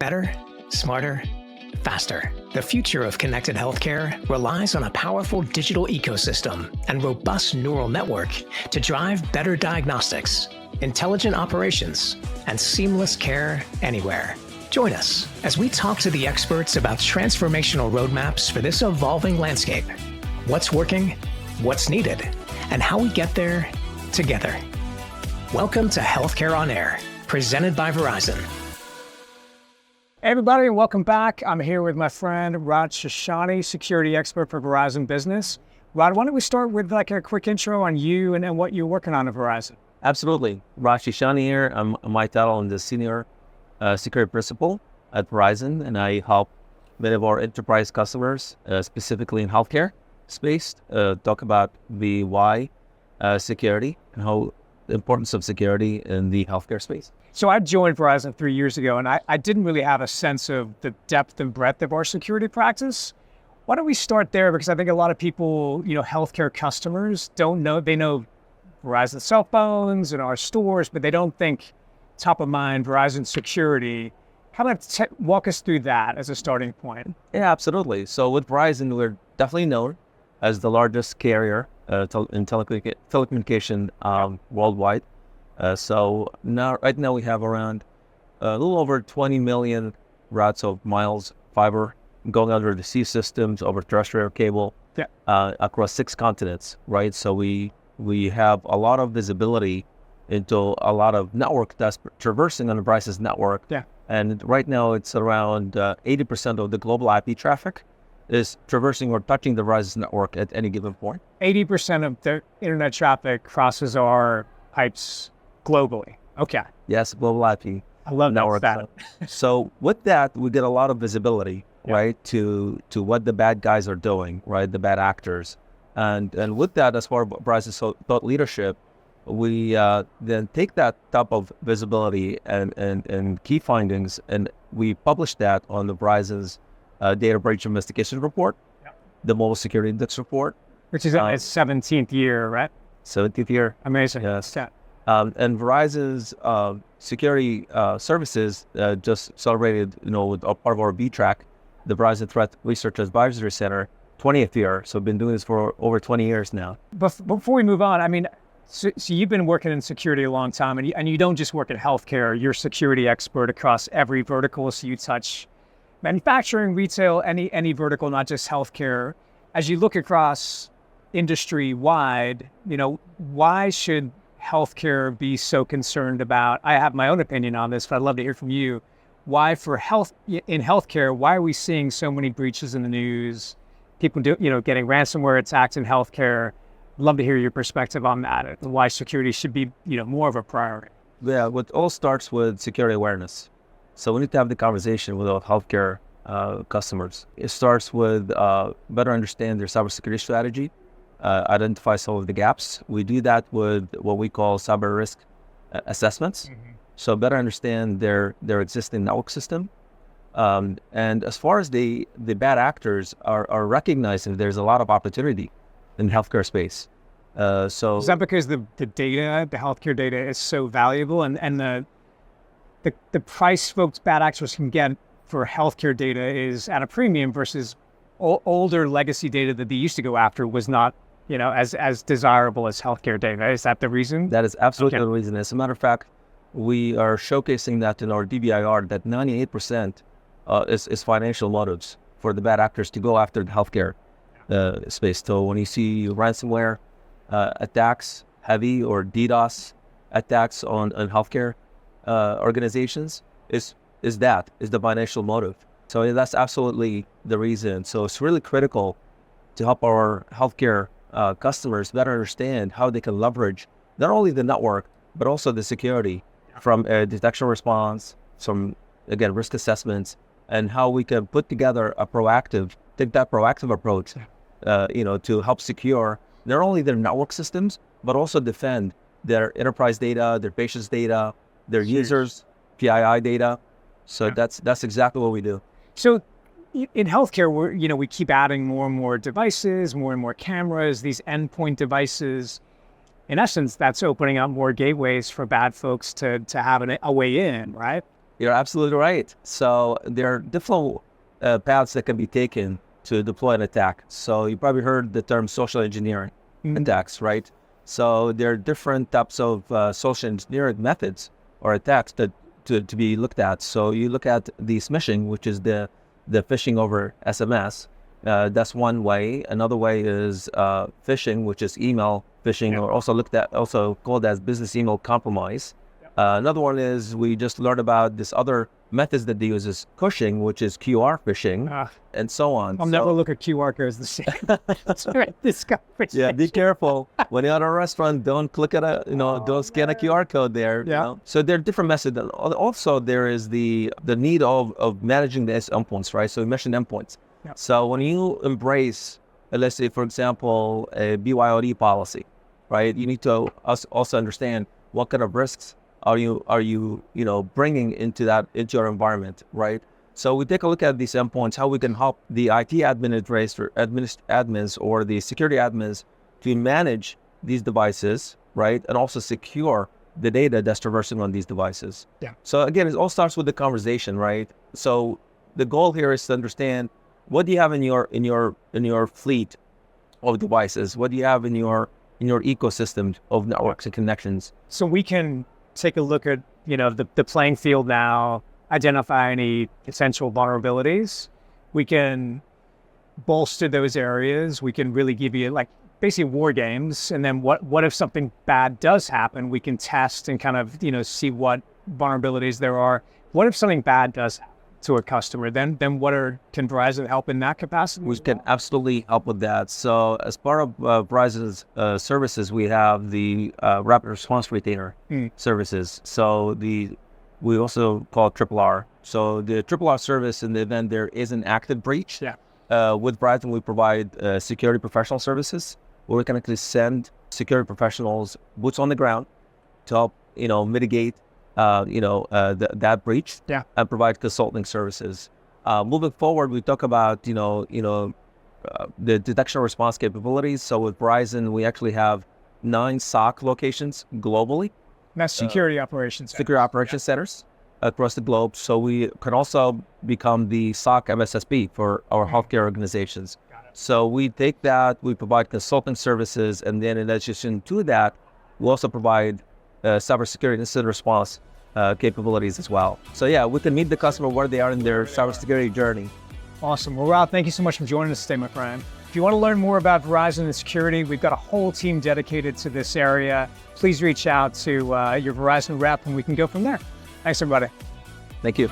Better, smarter, faster. The future of connected healthcare relies on a powerful digital ecosystem and robust neural network to drive better diagnostics, intelligent operations, and seamless care anywhere. Join us as we talk to the experts about transformational roadmaps for this evolving landscape, what's working, what's needed, and how we get there together. Welcome to Healthcare on Air, presented by Verizon. Hey everybody, and welcome back. I'm here with my friend Raad Sheshany, security expert for Verizon Business. Raad, why don't we start with like a quick intro on you and what you're working on at Verizon? Absolutely. Raad Sheshany here. My title is the senior security principal at Verizon, and I help many of our enterprise customers, specifically in healthcare space, talk about the why security and how the importance of security in the healthcare space. So I joined Verizon 3 years ago, and I didn't really have a sense of the depth and breadth of our security practice. Why don't we start there? Because I think a lot of people, healthcare customers don't know. They know Verizon cell phones and our stores, but they don't think top of mind Verizon security. How about walk us through that as a starting point? Yeah, absolutely. So with Verizon, we're definitely known as the largest carrier in telecommunication worldwide. So right now we have around a little over 20 million routes of miles fiber going under the sea systems over terrestrial cable across 6 continents, right? So we have a lot of visibility into a lot of network that's traversing on Verizon's network. Yeah. And right now it's around 80% of the global IP traffic is traversing or touching the Verizon network at any given point. 80% of the internet traffic crosses our pipes globally. Okay. Yes, global IP. I love network. That. So with that, we get a lot of visibility, right, to what the bad guys are doing, right, the bad actors. And with that, as far as Verizon's thought leadership, we then take that type of visibility and key findings, and we publish that on the Verizon's Data Breach Investigation Report, the Mobile Security Index Report. Which is its 17th year, right? 17th year. Amazing. Yes. Yeah. And Verizon's security services just celebrated, with a part of our B-Track, the Verizon Threat Research Advisory Center, 20th year. So we've been doing this for over 20 years now. Before we move on, so you've been working in security a long time, and you don't just work in healthcare. You're a security expert across every vertical. So you touch manufacturing, retail, any vertical, not just healthcare. As you look across industry-wide, why should healthcare be so concerned about? I have my own opinion on this, but I'd love to hear from you. Why in healthcare, why are we seeing so many breaches in the news? People getting ransomware attacks in healthcare. I'd love to hear your perspective on that and why security should be, more of a priority. Yeah, it all starts with security awareness. So we need to have the conversation with our healthcare customers. It starts with better understand their cybersecurity strategy, identify some of the gaps. We do that with what we call cyber risk assessments. Mm-hmm. So better understand their existing network system. And as far as the bad actors are recognizing there's a lot of opportunity in healthcare space. So is that because the data, the healthcare data is so valuable and the price folks, bad actors can get for healthcare data is at a premium versus older legacy data that they used to go after was not, as desirable as healthcare data. Is that the reason? That is absolutely the reason. As a matter of fact, we are showcasing that in our DBIR that 98% is financial motives for the bad actors to go after the healthcare space. So when you see ransomware attacks, heavy or DDoS attacks on healthcare organizations, is the financial motive. So that's absolutely the reason. So it's really critical to help our healthcare customers better understand how they can leverage not only the network, but also the security from detection response, from, again, risk assessments, and how we can put together take that proactive approach, to help secure not only their network systems, but also defend their enterprise data, their patients' data, their users' PII data. So that's exactly what we do. So in healthcare, we keep adding more and more devices, more and more cameras, these endpoint devices. In essence, that's opening up more gateways for bad folks to have a way in, right? You're absolutely right. So there are different paths that can be taken to deploy an attack. So you probably heard the term social engineering attacks, right? So there are different types of social engineering methods or attacks that to be looked at. So you look at the smishing, which is the phishing over SMS. That's one way. Another way is phishing, which is email phishing, or also called as business email compromise. Another one is we just learned about this other methods that they use is pushing, which is QR phishing, and so on. I'll never look at QR codes the same. That's right. This conversation. Yeah, be careful when you're at a restaurant. Don't click at don't scan a QR code there. Yeah. You know? So there are different methods. Also, there is the need of managing the endpoints, right? So you mentioned endpoints. Yeah. So when you embrace, let's say, for example, a BYOD policy, right? You need to also understand what kind of risks are you bringing into your environment, right? So we take a look at these endpoints, how we can help the IT admins or the security admins to manage these devices, right? And also secure the data that's traversing on these devices. Yeah. So again, it all starts with the conversation, right? So the goal here is to understand what do you have in your fleet of devices? What do you have in your ecosystem of networks and connections? So we can take a look at, the playing field now, identify any potential vulnerabilities. We can bolster those areas. We can really give you basically war games. And then what if something bad does happen? We can test and kind of, see what vulnerabilities there are. What if something bad does happen to a customer? Then can Verizon help in that capacity? We can absolutely help with that. So as part of Verizon's services, we have the rapid response retainer services. So we also call it RRR. So the RRR service, in the event there is an active breach, with Verizon we provide security professional services where we can actually send security professionals boots on the ground to help mitigate that breach, and provide consulting services. Moving forward, we talk about the detection response capabilities. So with Verizon, we actually have 9 SOC locations globally. That's security operations. Security operations centers across the globe. So we can also become the SOC MSSP for our healthcare organizations. So we take that, we provide consulting services, and then in addition to that, we also provide cybersecurity incident response capabilities as well. So yeah, we can meet the customer where they are in their cybersecurity journey. Awesome. Well, Raad, thank you so much for joining us today, my friend. If you want to learn more about Verizon and security, we've got a whole team dedicated to this area. Please reach out to your Verizon rep and we can go from there. Thanks, everybody. Thank you.